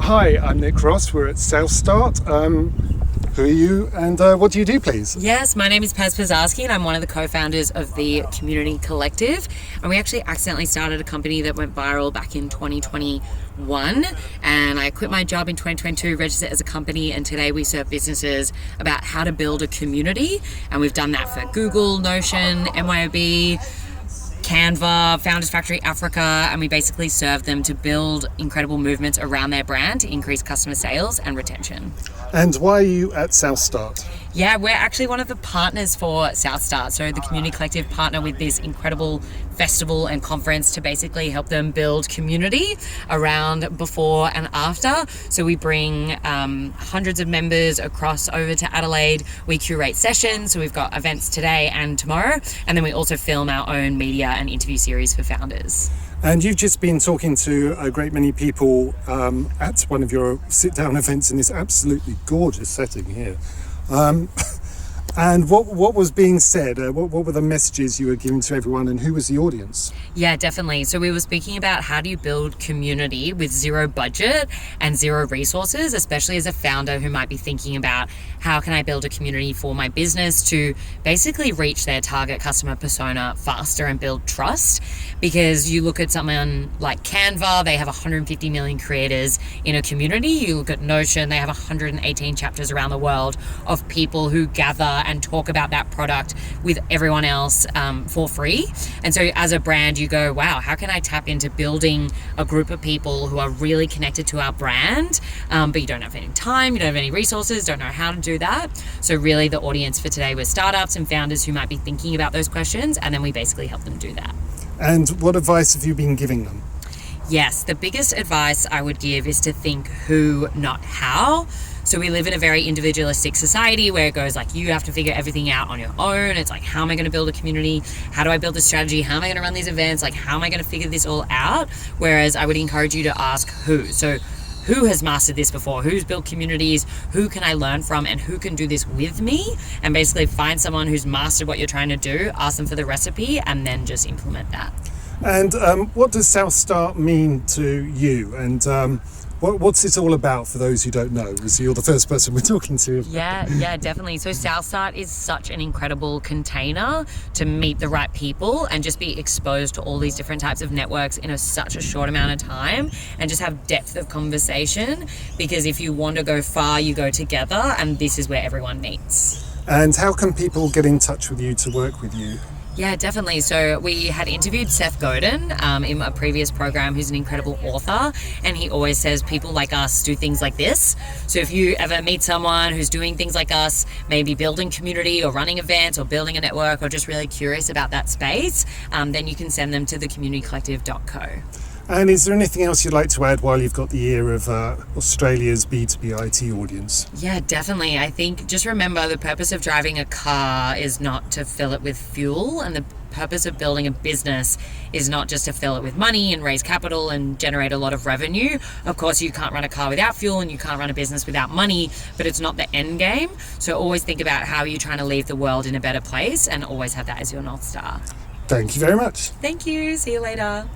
Hi, I'm Nick Ross. We're at Southstart. Who are you and what do you do, please? Yes, my name is Paz Pisarski and I'm one of the co-founders of the Community Collective. And we actually accidentally started a company that went viral back in 2021. And I quit my job in 2022, registered as a company, and today we serve businesses about how to build a community. And we've done that for Google, Notion, MYOB, Canva, Founders Factory Africa, and we basically serve them to build incredible movements around their brand to increase customer sales and retention. And why are you at Southstart? Yeah, we're actually one of the partners for Southstart. So the Community Collective partner with this incredible festival and conference to basically help them build community around before and after. So we bring hundreds of members across over to Adelaide. We curate sessions. So we've got events today and tomorrow. And then we also film our own media and interview series for founders. And you've just been talking to a great many people at one of your sit-down events in this absolutely gorgeous setting here. And what was being said? What were the messages you were giving to everyone, and who was the audience? Yeah, definitely. So we were speaking about how do you build community with zero budget and zero resources, especially as a founder who might be thinking about how can I build a community for my business to basically reach their target customer persona faster and build trust. Because you look at someone like Canva, they have 150 million creators in a community. You look at Notion, they have 118 chapters around the world of people who gather and talk about that product with everyone else for free. And so as a brand, you go, wow, how can I tap into building a group of people who are really connected to our brand, but you don't have any time, you don't have any resources, don't know how to do that. So really the audience for today was startups and founders who might be thinking about those questions, and then we basically help them do that. And what advice have you been giving them? Yes, the biggest advice I would give is to think who, not how. So we live in a very individualistic society where it goes like, you have to figure everything out on your own. It's like, how am I going to build a community? How do I build a strategy? How am I going to run these events? Like, how am I going to figure this all out? Whereas I would encourage you to ask who. So who has mastered this before? Who's built communities? Who can I learn from? And who can do this with me? And basically find someone who's mastered what you're trying to do, ask them for the recipe, and then just implement that. And what does Southstart mean to you? And what's it all about for those who don't know? Because you're the first person we're talking to. Yeah, definitely. So Southstart is such an incredible container to meet the right people and just be exposed to all these different types of networks in such a short amount of time, and just have depth of conversation. Because if you want to go far, you go together, and this is where everyone meets. And how can people get in touch with you to work with you? Yeah, definitely. So we had interviewed Seth Godin in a previous program, who's an incredible author, and he always says people like us do things like this. So if you ever meet someone who's doing things like us, maybe building community or running events or building a network or just really curious about that space, then you can send them to thecommunitycollective.co. And is there anything else you'd like to add while you've got the ear of Australia's B2B IT audience? Yeah, definitely. I think just remember the purpose of driving a car is not to fill it with fuel, and the purpose of building a business is not just to fill it with money and raise capital and generate a lot of revenue. Of course, you can't run a car without fuel, and you can't run a business without money, but it's not the end game. So always think about how you're trying to leave the world in a better place, and always have that as your North Star. Thank you very much. Thank you. See you later.